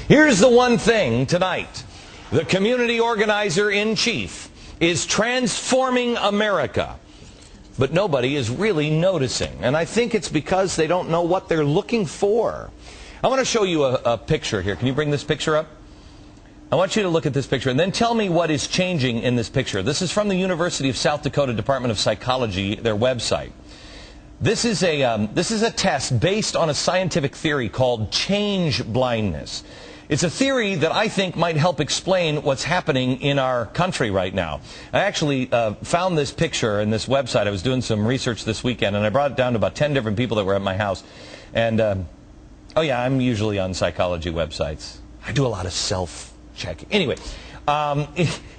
Here's the one thing tonight. The community organizer-in-chief is transforming America. But nobody is really noticing. And I think it's because they don't know what they're looking for. I want to show you a picture here. Can you bring this picture up? I want you to look at this picture and then tell me what is changing in this picture. This is from the University of South Dakota Department of Psychology, their website. This is a test based on a scientific theory called change blindness. It's a theory that I think might help explain what's happening in our country right now. I actually found this picture in this website. I was doing some research this weekend, and I brought it down to about 10 different people that were at my house. And, oh yeah, I'm usually on psychology websites. I do a lot of self-checking. Anyway,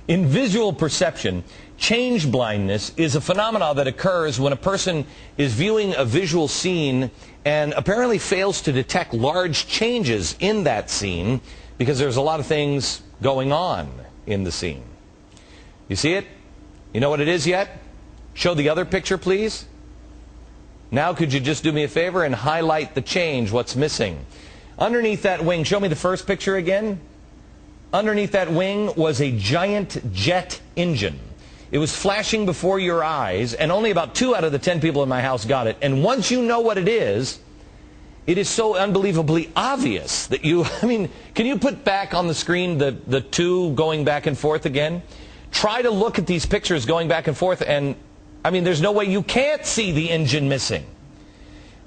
in visual perception, change blindness is a phenomenon that occurs when a person is viewing a visual scene and apparently fails to detect large changes in that scene because there's a lot of things going on in the scene. You see it? You know what it is yet? Show the other picture, please. Now could you just do me a favor and highlight the change, what's missing? Underneath that wing, show me the first picture again. Underneath that wing was a giant jet engine. It was flashing before your eyes, and only about 2 out of the 10 people in my house got it. And once you know what it is so unbelievably obvious that you, I mean, can you put back on the screen the 2 going back and forth again? Try to look at these pictures going back and forth, and, I mean, there's no way you can't see the engine missing.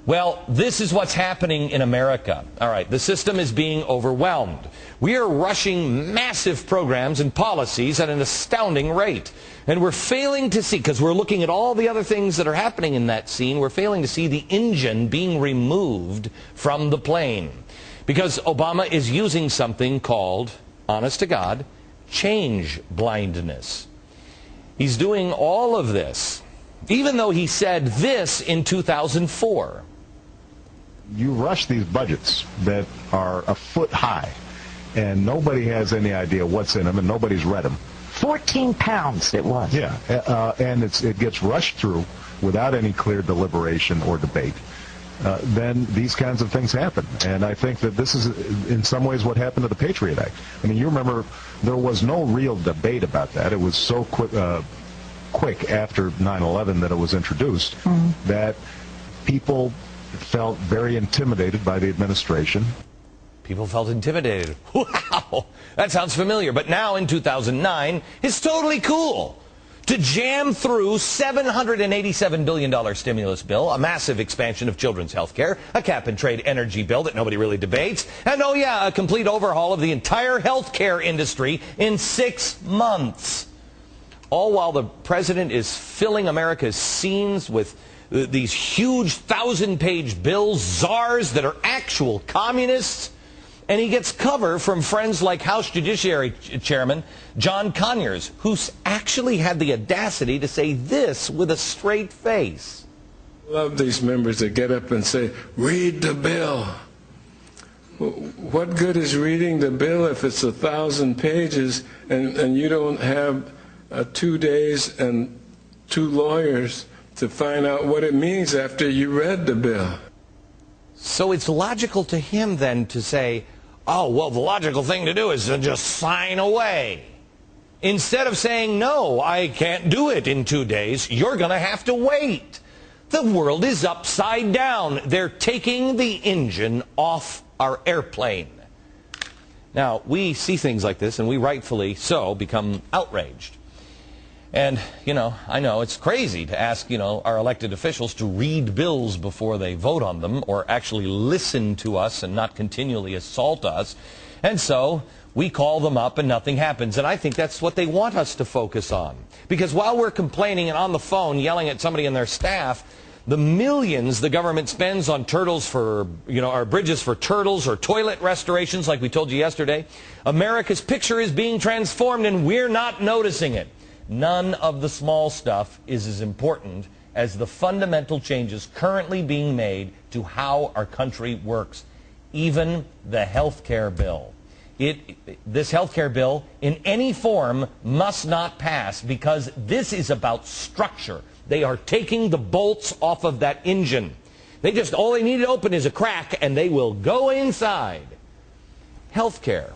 Well, this is what's happening in America. All right, the system is being overwhelmed. We are rushing massive programs and policies at an astounding rate. And we're failing to see, because we're looking at all the other things that are happening in that scene, we're failing to see the engine being removed from the plane. Because Obama is using something called, honest to God, change blindness. He's doing all of this, even though he said this in 2004. You rush these budgets that are a foot high, and nobody has any idea what's in them, and nobody's read them. 14 pounds it was. Yeah, and it gets rushed through without any clear deliberation or debate. Then these kinds of things happen. And I think that this is, in some ways, what happened to the Patriot Act. I mean, you remember, there was no real debate about that. It was so quick after 9/11 that it was introduced that people felt very intimidated by the administration. People felt intimidated. Wow, that sounds familiar. But now in 2009, it's totally cool to jam through $787 billion stimulus bill, a massive expansion of children's health care, a cap-and-trade energy bill that nobody really debates, and oh yeah, a complete overhaul of the entire health care industry in 6 months. All while the president is filling America's scenes with these huge 1,000-page bills, czars that are actual communists, and he gets cover from friends like House Judiciary Chairman John Conyers, who's actually had the audacity to say this with a straight face. I love these members that get up and say, read the bill. What good is reading the bill if it's 1,000 pages and you don't have 2 days and 2 lawyers to find out what it means after you read the bill? So it's logical to him then to say, oh, well, the logical thing to do is to just sign away. Instead of saying, no, I can't do it in 2 days, you're going to have to wait. The world is upside down. They're taking the engine off our airplane. Now, we see things like this, and we rightfully so become outraged. And, you know, I know it's crazy to ask, you know, our elected officials to read bills before they vote on them or actually listen to us and not continually assault us. And so we call them up and nothing happens. And I think that's what they want us to focus on. Because while we're complaining and on the phone yelling at somebody in their staff, the millions the government spends on turtles for, you know, our bridges for turtles or toilet restorations like we told you yesterday, America's picture is being transformed and we're not noticing it. None of the small stuff is as important as the fundamental changes currently being made to how our country works. Even the health care bill. This health care bill, in any form, must not pass because this is about structure. They are taking the bolts off of that engine. All they need to open is a crack and they will go inside. health care.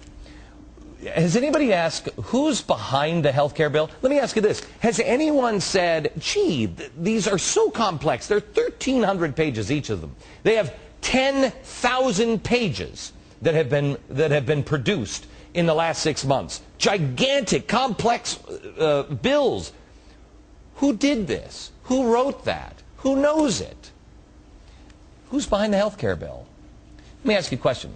Has anybody asked who's behind the health care bill? Let me ask you this. Has anyone said, gee, these are so complex. They're 1,300 pages, each of them. They have 10,000 pages that have been produced in the last 6 months. Gigantic, complex bills. Who did this? Who wrote that? Who knows it? Who's behind the health care bill? Let me ask you a question.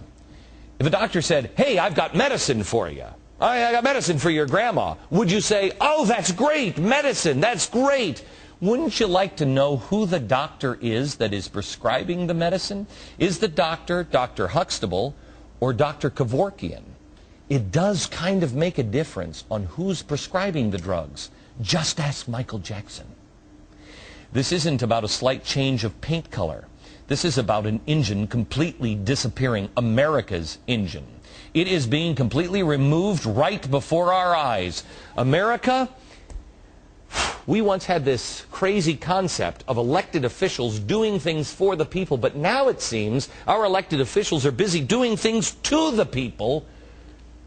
If a doctor said, hey, I've got medicine for you. I got medicine for your grandma. Would you say, oh, that's great, medicine, that's great. Wouldn't you like to know who the doctor is that is prescribing the medicine? Is the doctor Dr. Huxtable or Dr. Kevorkian? It does kind of make a difference on who's prescribing the drugs. Just ask Michael Jackson. This isn't about a slight change of paint color. This is about an engine completely disappearing, America's engine. It is being completely removed right before our eyes. America, we once had this crazy concept of elected officials doing things for the people, but now it seems our elected officials are busy doing things to the people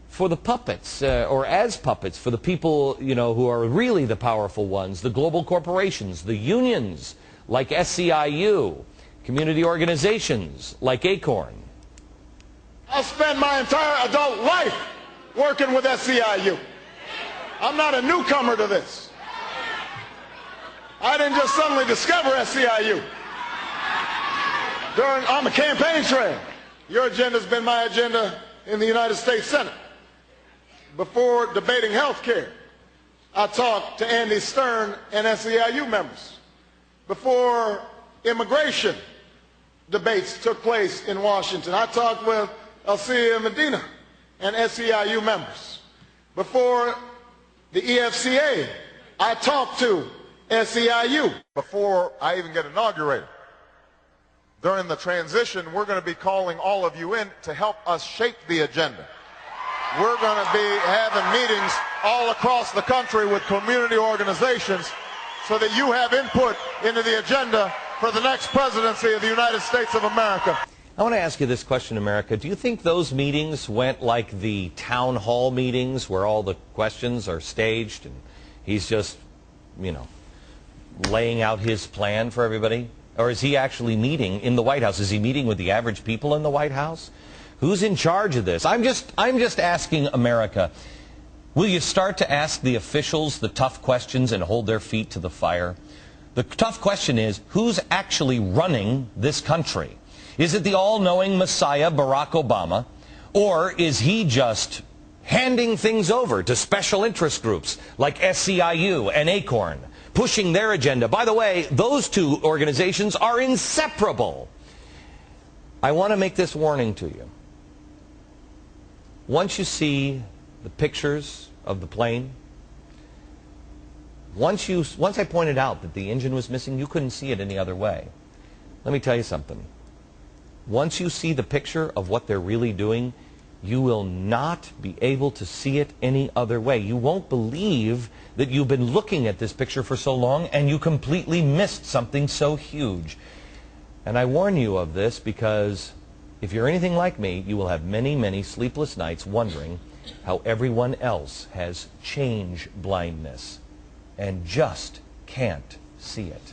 for the puppets, or as puppets, for the people, you know, who are really the powerful ones, the global corporations, the unions like SEIU, community organizations like Acorn. I spent my entire adult life working with SEIU. I'm not a newcomer to this. I didn't just suddenly discover SEIU. On the campaign trail, your agenda's been my agenda in the United States Senate. Before debating health care, I talked to Andy Stern and SEIU members. Before immigration debates took place in Washington, I talked with Alcia Medina and SEIU members. Before the EFCA, I talked to SEIU. Before I even get inaugurated, during the transition, we're going to be calling all of you in to help us shape the agenda. We're going to be having meetings all across the country with community organizations so that you have input into the agenda for the next presidency of the United States of America. I want to ask you this question, America. Do you think those meetings went like the town hall meetings where all the questions are staged and he's just, you know, laying out his plan for everybody? Or is he actually meeting in the White House? Is he meeting with the average people in the White House? Who's in charge of this? I'm just asking America, will you start to ask the officials the tough questions and hold their feet to the fire? The tough question is, who's actually running this country? Is it the all-knowing Messiah, Barack Obama, or is he just handing things over to special interest groups like SEIU and Acorn, pushing their agenda? By the way, those two organizations are inseparable. I want to make this warning to you. Once you see the pictures of the plane, once I pointed out that the engine was missing, you couldn't see it any other way. Let me tell you something. Once you see the picture of what they're really doing, you will not be able to see it any other way. You won't believe that you've been looking at this picture for so long and you completely missed something so huge. And I warn you of this because if you're anything like me, you will have many, many sleepless nights wondering how everyone else has change blindness and just can't see it.